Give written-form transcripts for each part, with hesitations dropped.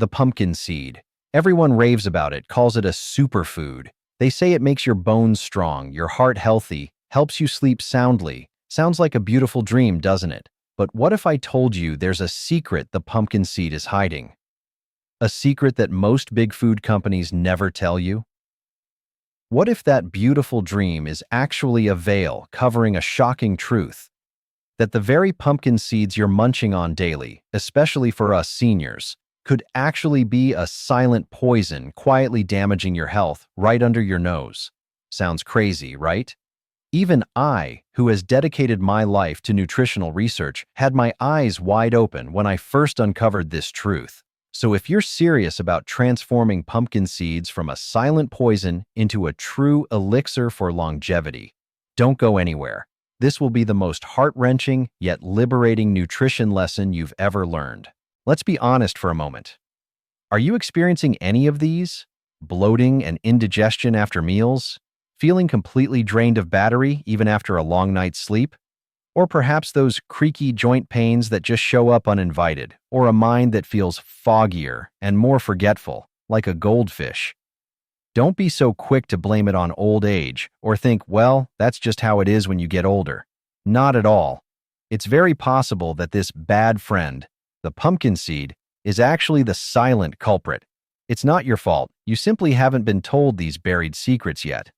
The pumpkin seed. Everyone raves about it, calls it a superfood. They say it makes your bones strong, your heart healthy, helps you sleep soundly. Sounds like a beautiful dream, doesn't it? But what if I told you there's a secret the pumpkin seed is hiding? A secret that most big food companies never tell you? What if that beautiful dream is actually a veil covering a shocking truth? That the very pumpkin seeds you're munching on daily, especially for us seniors, could actually be a silent poison quietly damaging your health right under your nose. Sounds crazy, right? Even I, who has dedicated my life to nutritional research, had my eyes wide open when I first uncovered this truth. So if you're serious about transforming pumpkin seeds from a silent poison into a true elixir for longevity, don't go anywhere. This will be the most heart-wrenching yet liberating nutrition lesson you've ever learned. Let's be honest for a moment. Are you experiencing any of these? Bloating and indigestion after meals? Feeling completely drained of battery even after a long night's sleep? Or perhaps those creaky joint pains that just show up uninvited, or a mind that feels foggier and more forgetful, like a goldfish? Don't be so quick to blame it on old age or think, well, that's just how it is when you get older. Not at all. It's very possible that this bad friend, the pumpkin seed, is actually the silent culprit. It's not your fault. You simply haven't been told these buried secrets yet.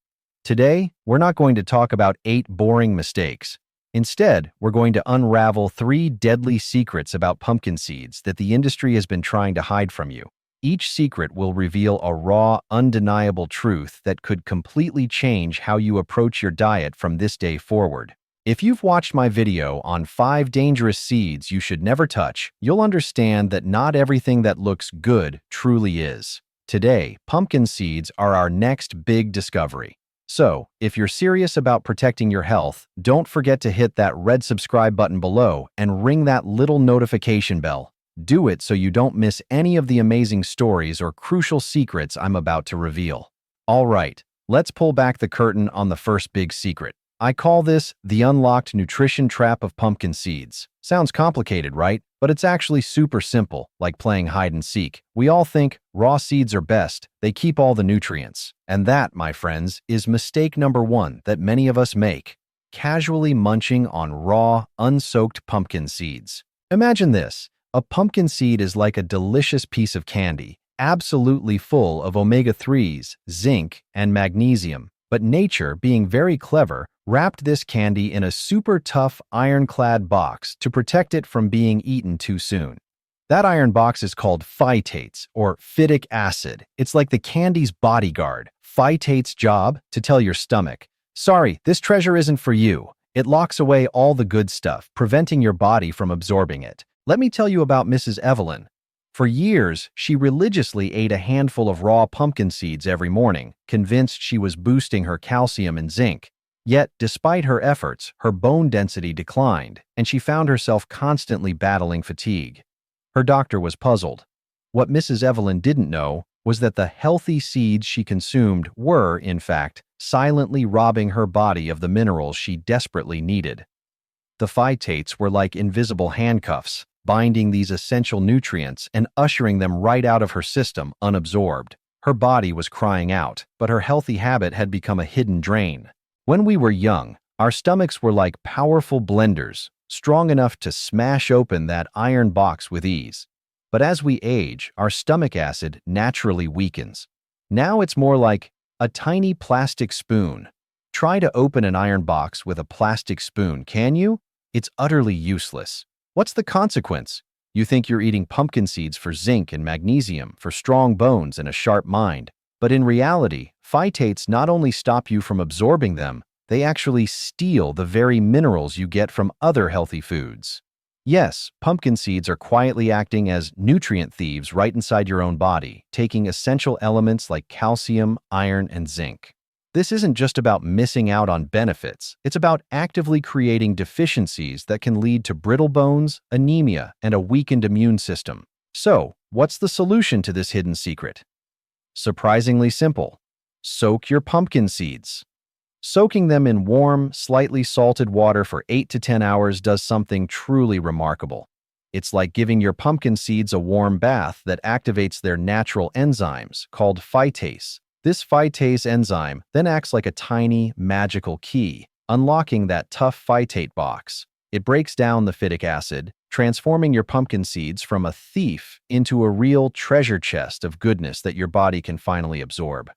Today, we're not going to talk about 8 boring mistakes. Instead, we're going to unravel 3 deadly secrets about pumpkin seeds that the industry has been trying to hide from you. Each secret will reveal a raw, undeniable truth that could completely change how you approach your diet from this day forward. If you've watched my video on 5 dangerous seeds you should never touch, you'll understand that not everything that looks good truly is. Today, pumpkin seeds are our next big discovery. So, if you're serious about protecting your health, don't forget to hit that red subscribe button below and ring that little notification bell. Do it so you don't miss any of the amazing stories or crucial secrets I'm about to reveal. All right, let's pull back the curtain on the first big secret. I call this the unlocked nutrition trap of pumpkin seeds. Sounds complicated, right? But it's actually super simple, like playing hide and seek. We all think raw seeds are best. They keep all the nutrients. And that, my friends, is mistake number 1 that many of us make: casually munching on raw, unsoaked pumpkin seeds. Imagine this. A pumpkin seed is like a delicious piece of candy, absolutely full of omega-3s, zinc, and magnesium. But nature, being very clever, wrapped this candy in a super tough ironclad box to protect it from being eaten too soon. That iron box is called phytates, or phytic acid. It's like the candy's bodyguard. Phytates' job? To tell your stomach, sorry, this treasure isn't for you. It locks away all the good stuff, preventing your body from absorbing it. Let me tell you about Mrs. Evelyn. For years, she religiously ate a handful of raw pumpkin seeds every morning, convinced she was boosting her calcium and zinc. Yet, despite her efforts, her bone density declined, and she found herself constantly battling fatigue. Her doctor was puzzled. What Mrs. Evelyn didn't know was that the healthy seeds she consumed were, in fact, silently robbing her body of the minerals she desperately needed. The phytates were like invisible handcuffs, binding these essential nutrients and ushering them right out of her system unabsorbed. Her body was crying out, but her healthy habit had become a hidden drain. When we were young, our stomachs were like powerful blenders, strong enough to smash open that iron box with ease. But as we age, our stomach acid naturally weakens. Now it's more like a tiny plastic spoon. Try to open an iron box with a plastic spoon, can you? It's utterly useless. What's the consequence? You think you're eating pumpkin seeds for zinc and magnesium, for strong bones and a sharp mind. But in reality, phytates not only stop you from absorbing them, they actually steal the very minerals you get from other healthy foods. Yes, pumpkin seeds are quietly acting as nutrient thieves right inside your own body, taking essential elements like calcium, iron, and zinc. This isn't just about missing out on benefits. It's about actively creating deficiencies that can lead to brittle bones, anemia, and a weakened immune system. So, what's the solution to this hidden secret? Surprisingly simple. Soak your pumpkin seeds. Soaking them in warm, slightly salted water for 8 to 10 hours does something truly remarkable. It's like giving your pumpkin seeds a warm bath that activates their natural enzymes called phytates. This phytase enzyme then acts like a tiny, magical key, unlocking that tough phytate box. It breaks down the phytic acid, transforming your pumpkin seeds from a thief into a real treasure chest of goodness that your body can finally absorb.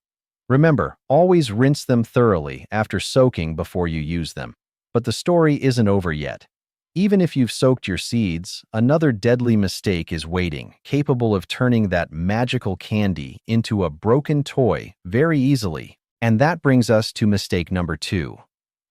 Remember, always rinse them thoroughly after soaking before you use them. But the story isn't over yet. Even if you've soaked your seeds, another deadly mistake is waiting, capable of turning that magical candy into a broken toy very easily. And that brings us to mistake number 2.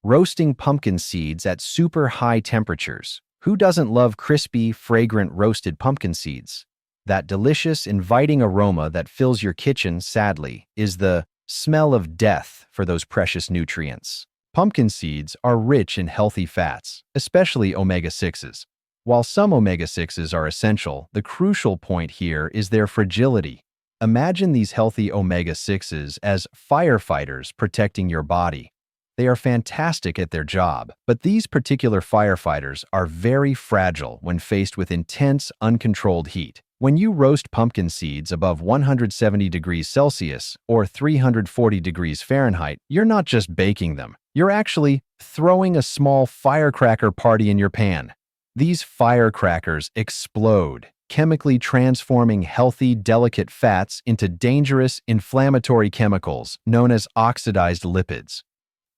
Roasting pumpkin seeds at super high temperatures. Who doesn't love crispy, fragrant roasted pumpkin seeds? That delicious, inviting aroma that fills your kitchen, sadly, is the smell of death for those precious nutrients. Pumpkin seeds are rich in healthy fats, especially omega-6s. While some omega-6s are essential, the crucial point here is their fragility. Imagine these healthy omega-6s as firefighters protecting your body. They are fantastic at their job, but these particular firefighters are very fragile when faced with intense, uncontrolled heat. When you roast pumpkin seeds above 170 degrees Celsius or 340 degrees Fahrenheit, you're not just baking them. You're actually throwing a small firecracker party in your pan. These firecrackers explode, chemically transforming healthy, delicate fats into dangerous, inflammatory chemicals known as oxidized lipids.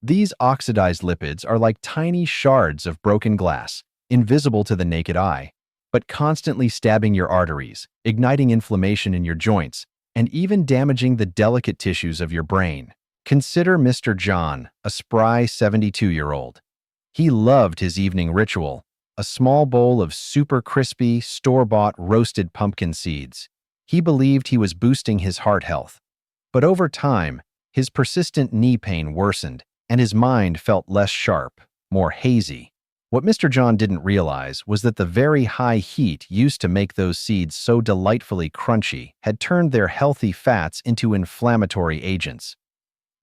These oxidized lipids are like tiny shards of broken glass, invisible to the naked eye, but constantly stabbing your arteries, igniting inflammation in your joints, and even damaging the delicate tissues of your brain. Consider Mr. John, a spry 72-year-old. He loved his evening ritual, a small bowl of super crispy, store-bought roasted pumpkin seeds. He believed he was boosting his heart health. But over time, his persistent knee pain worsened, and his mind felt less sharp, more hazy. What Mr. John didn't realize was that the very high heat used to make those seeds so delightfully crunchy had turned their healthy fats into inflammatory agents.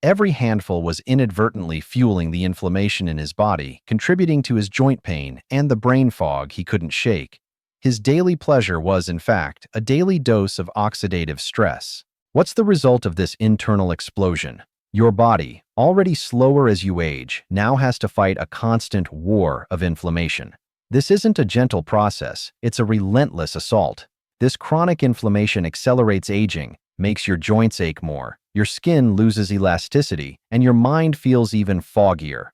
Every handful was inadvertently fueling the inflammation in his body, contributing to his joint pain and the brain fog he couldn't shake. His daily pleasure was, in fact, a daily dose of oxidative stress. What's the result of this internal explosion? Your body, already slower as you age, now has to fight a constant war of inflammation. This isn't a gentle process, it's a relentless assault. This chronic inflammation accelerates aging, makes your joints ache more, your skin loses elasticity, and your mind feels even foggier.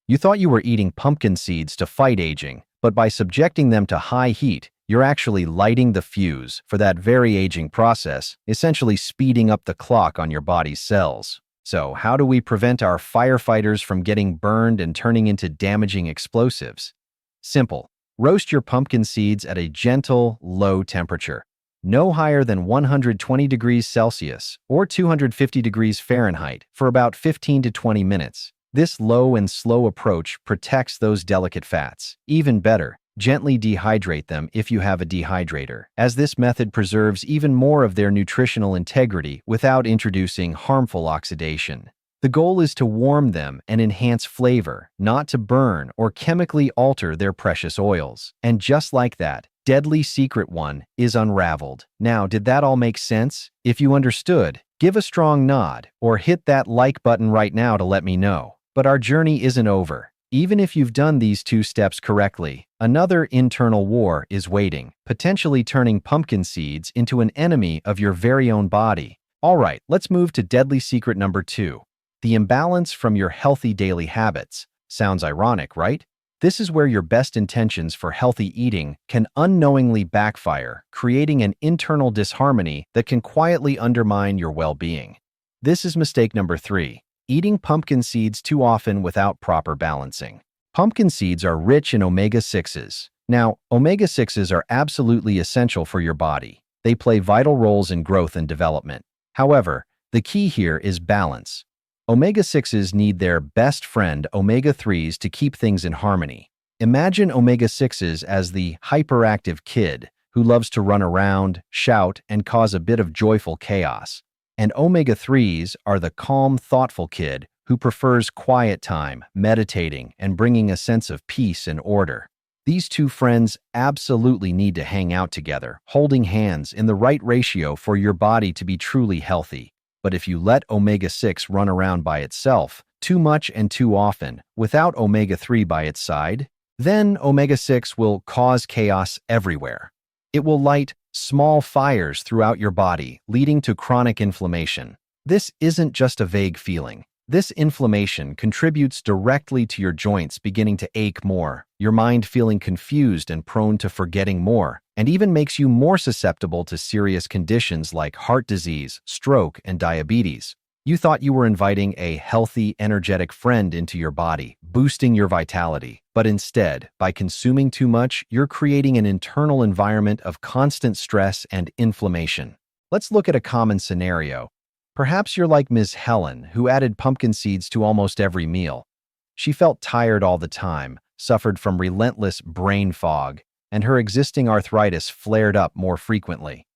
You thought you were eating pumpkin seeds to fight aging, but by subjecting them to high heat, you're actually lighting the fuse for that very aging process, essentially speeding up the clock on your body's cells. So, how do we prevent our firefighters from getting burned and turning into damaging explosives? Simple. Roast your pumpkin seeds at a gentle, low temperature. No higher than 120 degrees Celsius or 250 degrees Fahrenheit for about 15 to 20 minutes. This low and slow approach protects those delicate fats. Even better, gently dehydrate them if you have a dehydrator, as this method preserves even more of their nutritional integrity without introducing harmful oxidation. The goal is to warm them and enhance flavor, not to burn or chemically alter their precious oils. And just like that, deadly secret one is unraveled. Now, did that all make sense? If you understood, give a strong nod or hit that like button right now to let me know. But our journey isn't over. Even if you've done these 2 steps correctly, another internal war is waiting, potentially turning pumpkin seeds into an enemy of your very own body. All right, let's move to deadly secret number 2, the imbalance from your healthy daily habits. Sounds ironic, right? This is where your best intentions for healthy eating can unknowingly backfire, creating an internal disharmony that can quietly undermine your well-being. This is mistake number 3. Eating pumpkin seeds too often without proper balancing. Pumpkin seeds are rich in omega-6s. Now, omega-6s are absolutely essential for your body. They play vital roles in growth and development. However, the key here is balance. Omega-6s need their best friend, omega-3s, to keep things in harmony. Imagine omega-6s as the hyperactive kid who loves to run around, shout, and cause a bit of joyful chaos. And omega-3s are the calm, thoughtful kid who prefers quiet time, meditating, and bringing a sense of peace and order. These two friends absolutely need to hang out together, holding hands in the right ratio for your body to be truly healthy. But if you let omega-6 run around by itself, too much and too often, without omega-3 by its side, then omega-6 will cause chaos everywhere. It will light small fires throughout your body, leading to chronic inflammation. This isn't just a vague feeling. This inflammation contributes directly to your joints beginning to ache more, your mind feeling confused and prone to forgetting more, and even makes you more susceptible to serious conditions like heart disease, stroke, and diabetes. You thought you were inviting a healthy, energetic friend into your body, boosting your vitality. But instead, by consuming too much, you're creating an internal environment of constant stress and inflammation. Let's look at a common scenario. Perhaps you're like Ms. Helen, who added pumpkin seeds to almost every meal. She felt tired all the time, suffered from relentless brain fog, and her existing arthritis flared up more frequently.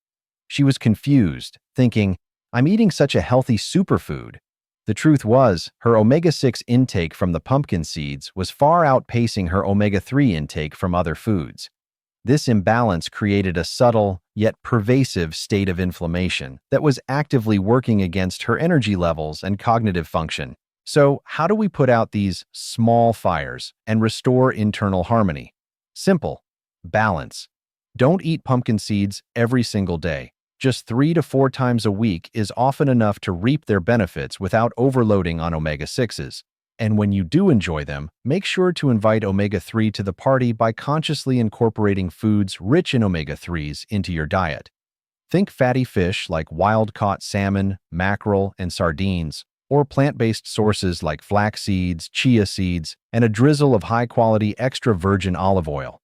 She was confused, thinking, "I'm eating such a healthy superfood." The truth was, her omega-6 intake from the pumpkin seeds was far outpacing her omega-3 intake from other foods. This imbalance created a subtle, yet pervasive state of inflammation that was actively working against her energy levels and cognitive function. So, how do we put out these small fires and restore internal harmony? Simple. Balance. Don't eat pumpkin seeds every single day. Just 3 to 4 times a week is often enough to reap their benefits without overloading on omega-6s. And when you do enjoy them, make sure to invite omega-3 to the party by consciously incorporating foods rich in omega-3s into your diet. Think fatty fish like wild-caught salmon, mackerel, and sardines, or plant-based sources like flax seeds, chia seeds, and a drizzle of high-quality extra virgin olive oil.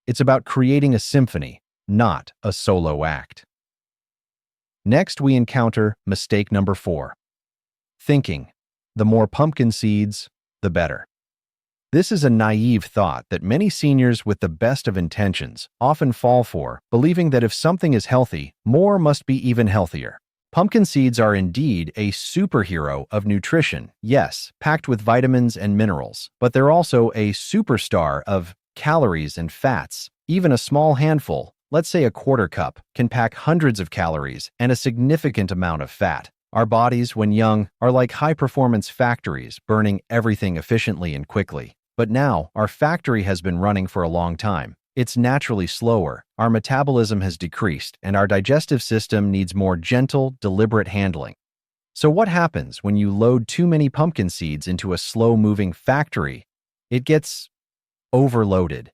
It's about creating a symphony, not a solo act. Next, we encounter mistake number 4. Thinking, the more pumpkin seeds, the better. This is a naive thought that many seniors with the best of intentions often fall for, believing that if something is healthy, more must be even healthier. Pumpkin seeds are indeed a superhero of nutrition, yes, packed with vitamins and minerals, but they're also a superstar of calories and fats. Even a small handful, let's say a quarter cup, can pack hundreds of calories and a significant amount of fat. Our bodies, when young, are like high-performance factories, burning everything efficiently and quickly. But now, our factory has been running for a long time. It's naturally slower, our metabolism has decreased, and our digestive system needs more gentle, deliberate handling. So what happens when you load too many pumpkin seeds into a slow-moving factory? It gets overloaded.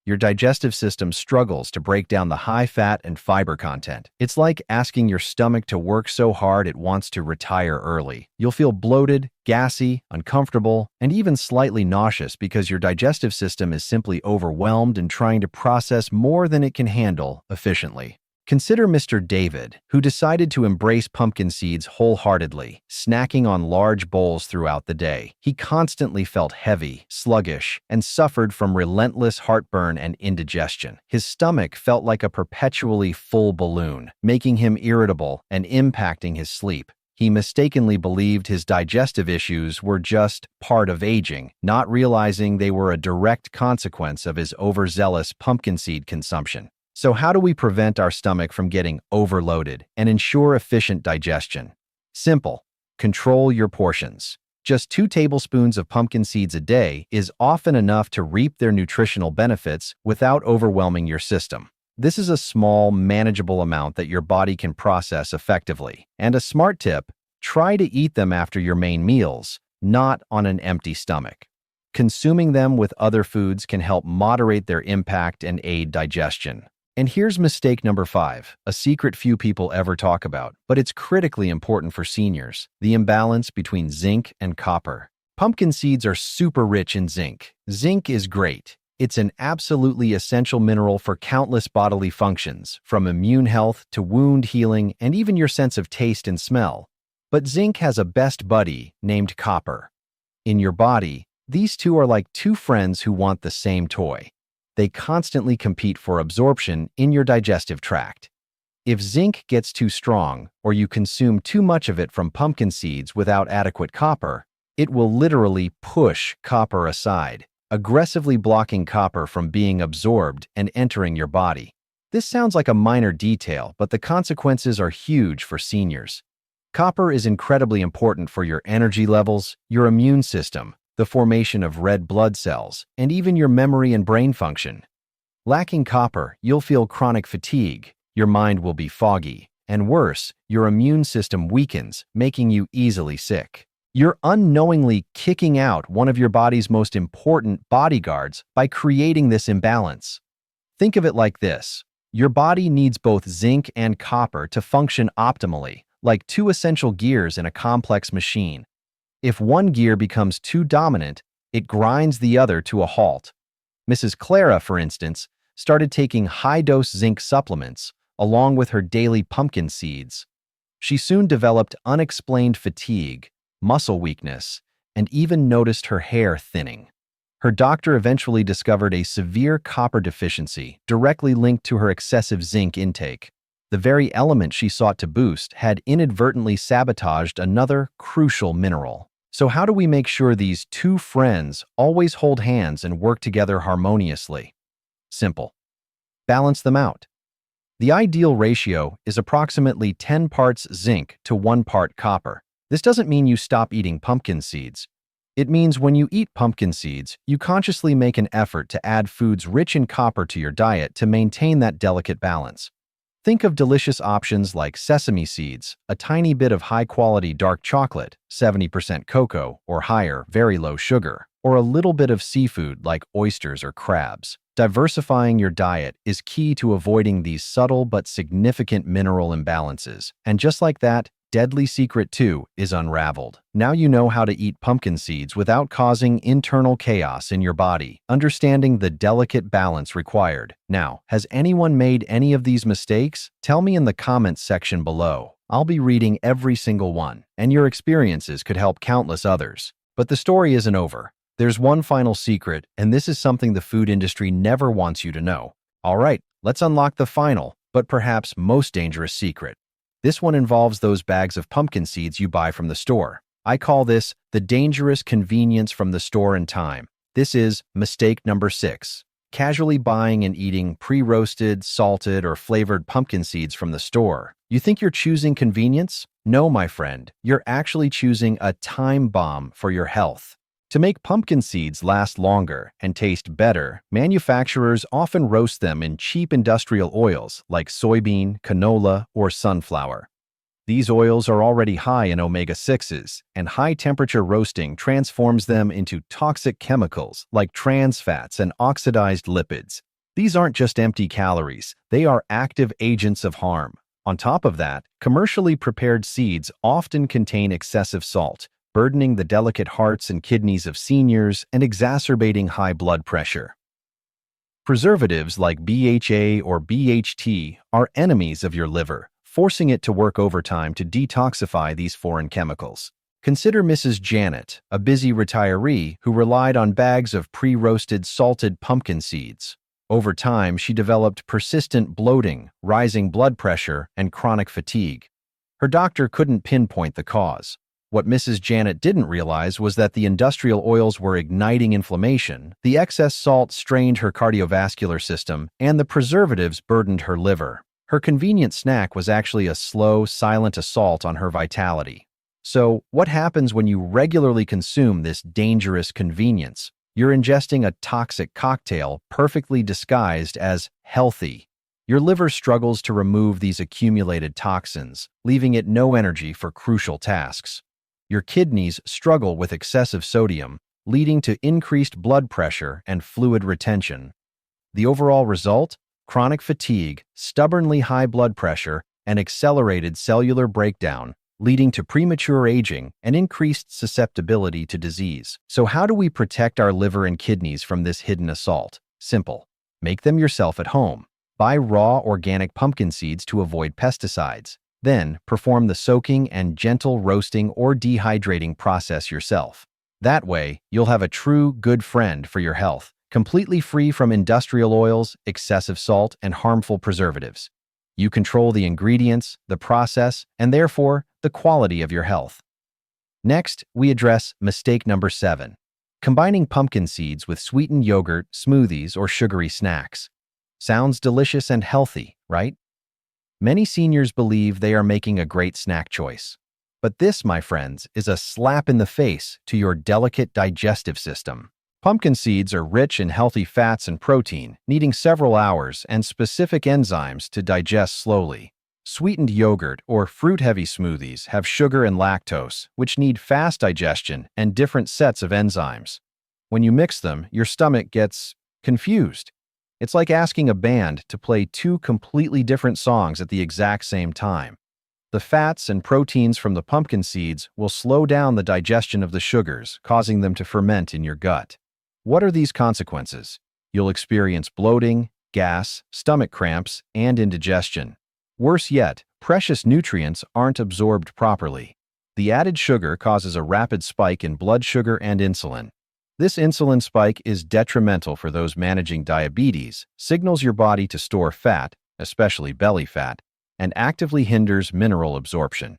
Your digestive system struggles to break down the high fat and fiber content. It's like asking your stomach to work so hard it wants to retire early. You'll feel bloated, gassy, uncomfortable, and even slightly nauseous because your digestive system is simply overwhelmed and trying to process more than it can handle efficiently. Consider Mr. David, who decided to embrace pumpkin seeds wholeheartedly, snacking on large bowls throughout the day. He constantly felt heavy, sluggish, and suffered from relentless heartburn and indigestion. His stomach felt like a perpetually full balloon, making him irritable and impacting his sleep. He mistakenly believed his digestive issues were just part of aging, not realizing they were a direct consequence of his overzealous pumpkin seed consumption. So how do we prevent our stomach from getting overloaded and ensure efficient digestion? Simple. Control your portions. Just 2 tablespoons of pumpkin seeds a day is often enough to reap their nutritional benefits without overwhelming your system. This is a small, manageable amount that your body can process effectively. And a smart tip, try to eat them after your main meals, not on an empty stomach. Consuming them with other foods can help moderate their impact and aid digestion. And here's mistake number 5, a secret few people ever talk about, but it's critically important for seniors: the imbalance between zinc and copper. Pumpkin seeds are super rich in zinc. Zinc is great. It's an absolutely essential mineral for countless bodily functions, from immune health to wound healing and even your sense of taste and smell. But zinc has a best buddy named copper. In your body, these two are like 2 friends who want the same toy. They constantly compete for absorption in your digestive tract. If zinc gets too strong, or you consume too much of it from pumpkin seeds without adequate copper, it will literally push copper aside. aggressively blocking copper from being absorbed and entering your body. This sounds like a minor detail, but the consequences are huge for seniors. Copper is incredibly important for your energy levels, your immune system, the formation of red blood cells, and even your memory and brain function. Lacking copper, you'll feel chronic fatigue, your mind will be foggy, and worse, your immune system weakens, making you easily sick. You're unknowingly kicking out one of your body's most important bodyguards by creating this imbalance. Think of it like this. Your body needs both zinc and copper to function optimally, like two essential gears in a complex machine. If one gear becomes too dominant, it grinds the other to a halt. Mrs. Clara, for instance, started taking high-dose zinc supplements along with her daily pumpkin seeds. She soon developed unexplained fatigue, muscle weakness, and even noticed her hair thinning. Her doctor eventually discovered a severe copper deficiency directly linked to her excessive zinc intake. The very element she sought to boost had inadvertently sabotaged another crucial mineral. So how do we make sure these two friends always hold hands and work together harmoniously? Simple. Balance them out. The ideal ratio is approximately 10 parts zinc to 1 part copper. This doesn't mean you stop eating pumpkin seeds. It means when you eat pumpkin seeds, you consciously make an effort to add foods rich in copper to your diet to maintain that delicate balance. Think of delicious options like sesame seeds, a tiny bit of high-quality dark chocolate, 70% cocoa or higher, very low sugar, or a little bit of seafood like oysters or crabs. Diversifying your diet is key to avoiding these subtle but significant mineral imbalances. And just like that, deadly secret 2 is unraveled. Now you know how to eat pumpkin seeds without causing internal chaos in your body, understanding the delicate balance required. Now, has anyone made any of these mistakes? Tell me in the comments section below. I'll be reading every single one, and your experiences could help countless others. But the story isn't over. There's one final secret, and this is something the food industry never wants you to know. All right, let's unlock the final, but perhaps most dangerous secret. This one involves those bags of pumpkin seeds you buy from the store. I call this the dangerous convenience from the store in time. This is mistake number 6. Casually buying and eating pre-roasted, salted, or flavored pumpkin seeds from the store. You think you're choosing convenience? No, my friend. You're actually choosing a time bomb for your health. To make pumpkin seeds last longer and taste better, manufacturers often roast them in cheap industrial oils like soybean, canola, or sunflower. These oils are already high in omega-6s, and high-temperature roasting transforms them into toxic chemicals like trans fats and oxidized lipids. These aren't just empty calories, they are active agents of harm. On top of that, commercially prepared seeds often contain excessive salt, burdening the delicate hearts and kidneys of seniors and exacerbating high blood pressure. Preservatives like BHA or BHT are enemies of your liver, forcing it to work overtime to detoxify these foreign chemicals. Consider Mrs. Janet, a busy retiree who relied on bags of pre-roasted salted pumpkin seeds. Over time, she developed persistent bloating, rising blood pressure, and chronic fatigue. Her doctor couldn't pinpoint the cause. What Mrs. Janet didn't realize was that the industrial oils were igniting inflammation, the excess salt strained her cardiovascular system, and the preservatives burdened her liver. Her convenient snack was actually a slow, silent assault on her vitality. So, what happens when you regularly consume this dangerous convenience? You're ingesting a toxic cocktail perfectly disguised as healthy. Your liver struggles to remove these accumulated toxins, leaving it no energy for crucial tasks. Your kidneys struggle with excessive sodium, leading to increased blood pressure and fluid retention. The overall result? Chronic fatigue, stubbornly high blood pressure, and accelerated cellular breakdown, leading to premature aging and increased susceptibility to disease. So how do we protect our liver and kidneys from this hidden assault? Simple. Make them yourself at home. Buy raw organic pumpkin seeds to avoid pesticides. Then, perform the soaking and gentle roasting or dehydrating process yourself. That way, you'll have a true good friend for your health, completely free from industrial oils, excessive salt, and harmful preservatives. You control the ingredients, the process, and therefore, the quality of your health. Next, we address mistake number 7. Combining pumpkin seeds with sweetened yogurt, smoothies, or sugary snacks. Sounds delicious and healthy, right? Many seniors believe they are making a great snack choice. But this, my friends, is a slap in the face to your delicate digestive system. Pumpkin seeds are rich in healthy fats and protein, needing several hours and specific enzymes to digest slowly. Sweetened yogurt or fruit-heavy smoothies have sugar and lactose, which need fast digestion and different sets of enzymes. When you mix them, your stomach gets confused. It's like asking a band to play two completely different songs at the exact same time. The fats and proteins from the pumpkin seeds will slow down the digestion of the sugars, causing them to ferment in your gut. What are these consequences? You'll experience bloating, gas, stomach cramps, and indigestion. Worse yet, precious nutrients aren't absorbed properly. The added sugar causes a rapid spike in blood sugar and insulin. This insulin spike is detrimental for those managing diabetes, signals your body to store fat, especially belly fat, and actively hinders mineral absorption.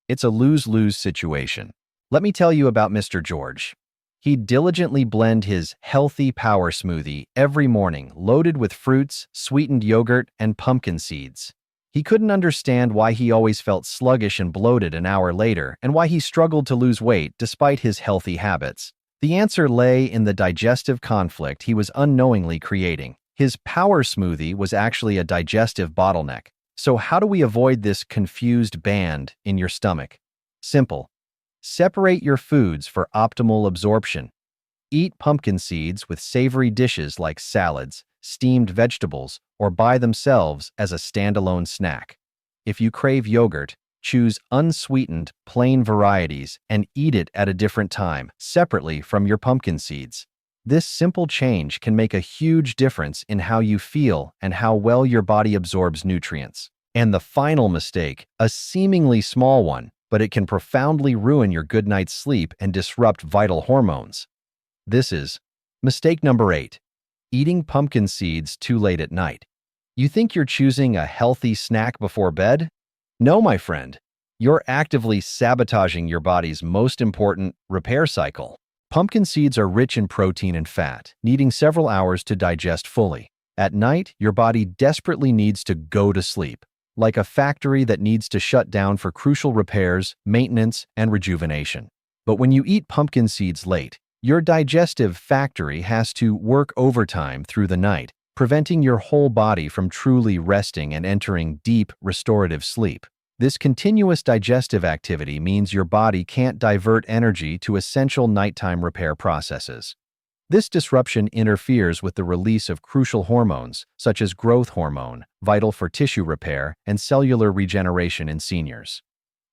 It's a lose-lose situation. Let me tell you about Mr. George. He'd diligently blend his healthy power smoothie every morning, loaded with fruits, sweetened yogurt, and pumpkin seeds. He couldn't understand why he always felt sluggish and bloated an hour later, and why he struggled to lose weight despite his healthy habits. The answer lay in the digestive conflict he was unknowingly creating. His power smoothie was actually a digestive bottleneck. So how do we avoid this confused band in your stomach? Simple. Separate your foods for optimal absorption. Eat pumpkin seeds with savory dishes like salads, steamed vegetables, or by themselves as a standalone snack. If you crave yogurt, choose unsweetened, plain varieties and eat it at a different time, separately from your pumpkin seeds. This simple change can make a huge difference in how you feel and how well your body absorbs nutrients. And the final mistake, a seemingly small one, but it can profoundly ruin your good night's sleep and disrupt vital hormones. This is mistake number 8. Eating pumpkin seeds too late at night. You think you're choosing a healthy snack before bed? No, my friend. You're actively sabotaging your body's most important repair cycle. Pumpkin seeds are rich in protein and fat, needing several hours to digest fully. At night, your body desperately needs to go to sleep, like a factory that needs to shut down for crucial repairs, maintenance, and rejuvenation. But when you eat pumpkin seeds late, your digestive factory has to work overtime through the night, preventing your whole body from truly resting and entering deep, restorative sleep. This continuous digestive activity means your body can't divert energy to essential nighttime repair processes. This disruption interferes with the release of crucial hormones, such as growth hormone, vital for tissue repair and cellular regeneration in seniors.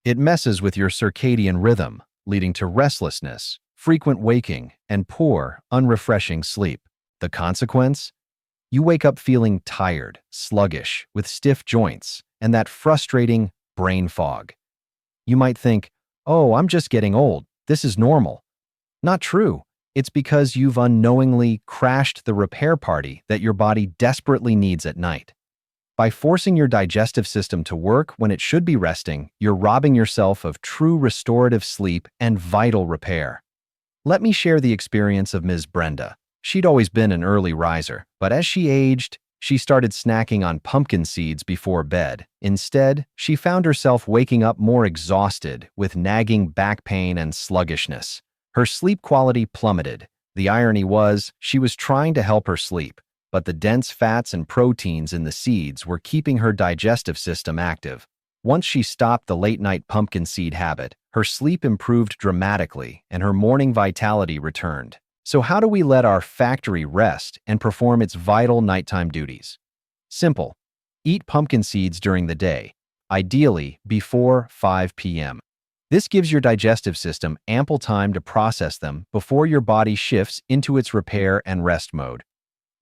It messes with your circadian rhythm, leading to restlessness, frequent waking, and poor, unrefreshing sleep. The consequence? You wake up feeling tired, sluggish, with stiff joints, and that frustrating brain fog. You might think, oh, I'm just getting old. This is normal. Not true. It's because you've unknowingly crashed the repair party that your body desperately needs at night. By forcing your digestive system to work when it should be resting, you're robbing yourself of true restorative sleep and vital repair. Let me share the experience of Ms. Brenda. She'd always been an early riser, but as she aged, she started snacking on pumpkin seeds before bed. Instead, she found herself waking up more exhausted, with nagging back pain and sluggishness. Her sleep quality plummeted. The irony was, she was trying to help her sleep, but the dense fats and proteins in the seeds were keeping her digestive system active. Once she stopped the late-night pumpkin seed habit, her sleep improved dramatically and her morning vitality returned. So how do we let our factory rest and perform its vital nighttime duties? Simple. Eat pumpkin seeds during the day, ideally before 5 p.m. This gives your digestive system ample time to process them before your body shifts into its repair and rest mode.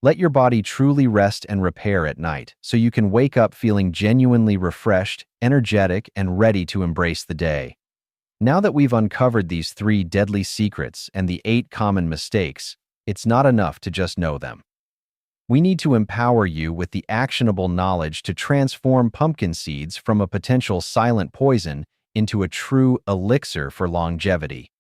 Let your body truly rest and repair at night so you can wake up feeling genuinely refreshed, energetic, and ready to embrace the day. Now that we've uncovered these 3 deadly secrets and the 8 common mistakes, it's not enough to just know them. We need to empower you with the actionable knowledge to transform pumpkin seeds from a potential silent poison into a true elixir for longevity.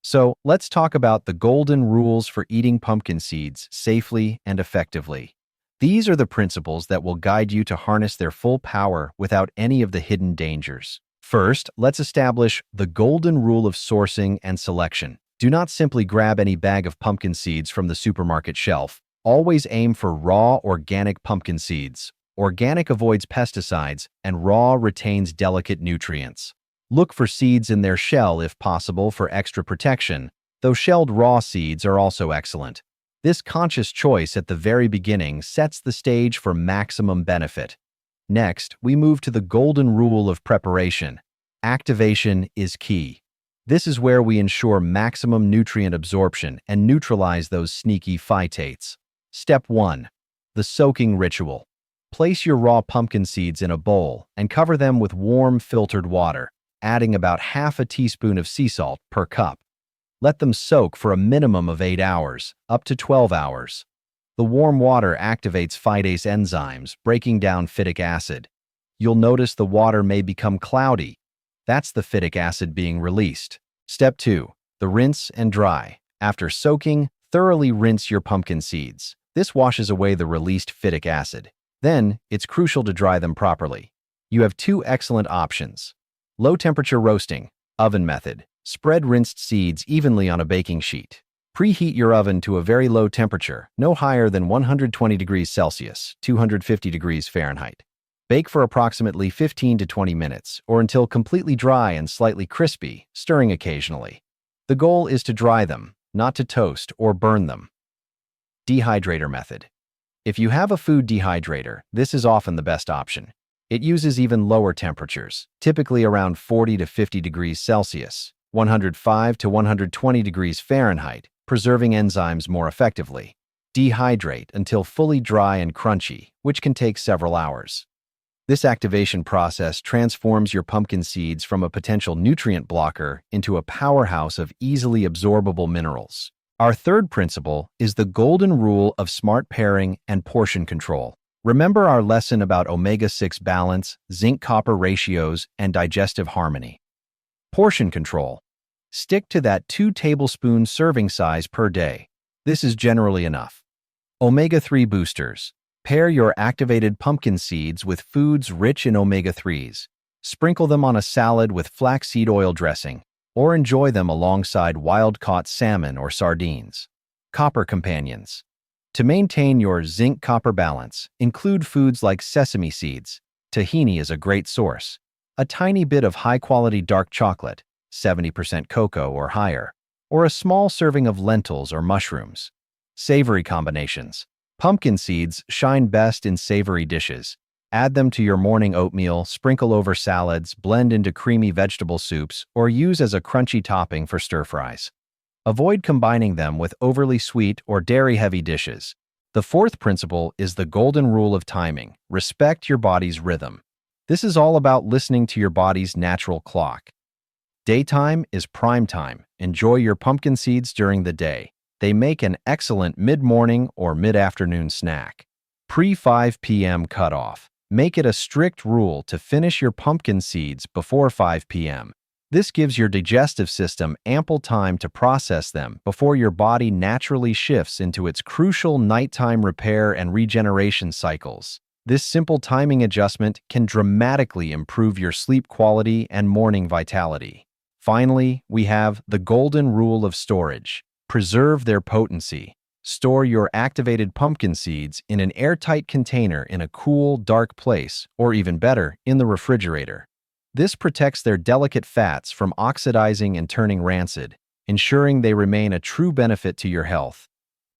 So let's talk about the golden rules for eating pumpkin seeds safely and effectively. These are the principles that will guide you to harness their full power without any of the hidden dangers. First, let's establish the golden rule of sourcing and selection. Do not simply grab any bag of pumpkin seeds from the supermarket shelf. Always aim for raw, organic pumpkin seeds. Organic avoids pesticides, and raw retains delicate nutrients. Look for seeds in their shell if possible for extra protection, though shelled raw seeds are also excellent. This conscious choice at the very beginning sets the stage for maximum benefit. Next, we move to the golden rule of preparation. Activation is key. This is where we ensure maximum nutrient absorption and neutralize those sneaky phytates. Step 1. The soaking ritual. Place your raw pumpkin seeds in a bowl and cover them with warm filtered water, adding about half a teaspoon of sea salt per cup. Let them soak for a minimum of 8 hours, up to 12 hours. The warm water activates phytase enzymes, breaking down phytic acid. You'll notice the water may become cloudy. That's the phytic acid being released. Step 2. The rinse and dry. After soaking, thoroughly rinse your pumpkin seeds. This washes away the released phytic acid. Then, it's crucial to dry them properly. You have 2 excellent options. Low-temperature roasting, oven method. Spread rinsed seeds evenly on a baking sheet. Preheat your oven to a very low temperature, no higher than 120 degrees Celsius, 250 degrees Fahrenheit. Bake for approximately 15 to 20 minutes, or until completely dry and slightly crispy, stirring occasionally. The goal is to dry them, not to toast or burn them. Dehydrator method. If you have a food dehydrator, this is often the best option. It uses even lower temperatures, typically around 40 to 50 degrees Celsius, 105 to 120 degrees Fahrenheit, preserving enzymes more effectively. Dehydrate until fully dry and crunchy, which can take several hours. This activation process transforms your pumpkin seeds from a potential nutrient blocker into a powerhouse of easily absorbable minerals. Our third principle is the golden rule of smart pairing and portion control. Remember our lesson about omega-6 balance, zinc-copper ratios, and digestive harmony. Portion control. Stick to that 2 tablespoon serving size per day. This is generally enough. Omega-3 boosters. Pair your activated pumpkin seeds with foods rich in omega-3s. Sprinkle them on a salad with flaxseed oil dressing, or enjoy them alongside wild-caught salmon or sardines. Copper companions. To maintain your zinc-copper balance, include foods like sesame seeds. Tahini is a great source. A tiny bit of high-quality dark chocolate, 70% cocoa or higher, or a small serving of lentils or mushrooms. Savory combinations. Pumpkin seeds shine best in savory dishes. Add them to your morning oatmeal, sprinkle over salads, blend into creamy vegetable soups, or use as a crunchy topping for stir-fries. Avoid combining them with overly sweet or dairy-heavy dishes. The fourth principle is the golden rule of timing. Respect your body's rhythm. This is all about listening to your body's natural clock. Daytime is prime time. Enjoy your pumpkin seeds during the day. They make an excellent mid-morning or mid-afternoon snack. Pre-5 p.m. cutoff. Make it a strict rule to finish your pumpkin seeds before 5 p.m. This gives your digestive system ample time to process them before your body naturally shifts into its crucial nighttime repair and regeneration cycles. This simple timing adjustment can dramatically improve your sleep quality and morning vitality. Finally, we have the golden rule of storage. Preserve their potency. Store your activated pumpkin seeds in an airtight container in a cool, dark place, or even better, in the refrigerator. This protects their delicate fats from oxidizing and turning rancid, ensuring they remain a true benefit to your health.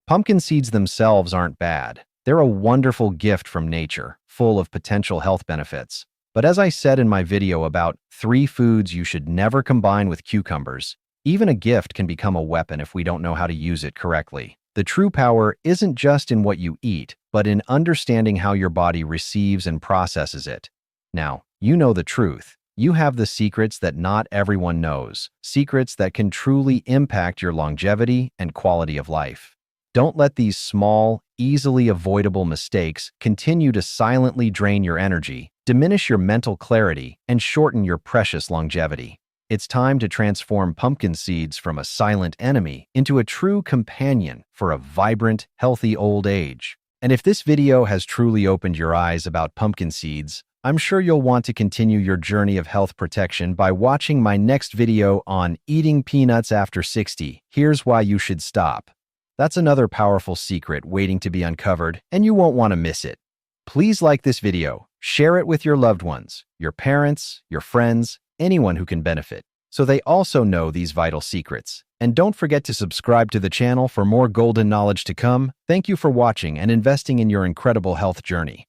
Pumpkin seeds themselves aren't bad. They're a wonderful gift from nature, full of potential health benefits. But as I said in my video about 3 foods you should never combine with cucumbers, even a gift can become a weapon if we don't know how to use it correctly. The true power isn't just in what you eat, but in understanding how your body receives and processes it. Now, you know the truth. You have the secrets that not everyone knows, secrets that can truly impact your longevity and quality of life. Don't let these small, easily avoidable mistakes continue to silently drain your energy, diminish your mental clarity, and shorten your precious longevity. It's time to transform pumpkin seeds from a silent enemy into a true companion for a vibrant, healthy old age. And if this video has truly opened your eyes about pumpkin seeds, I'm sure you'll want to continue your journey of health protection by watching my next video on eating peanuts after 60. Here's why you should stop. That's another powerful secret waiting to be uncovered, and you won't want to miss it. Please like this video, share it with your loved ones, your parents, your friends, anyone who can benefit, so they also know these vital secrets. And don't forget to subscribe to the channel for more golden knowledge to come. Thank you for watching and investing in your incredible health journey.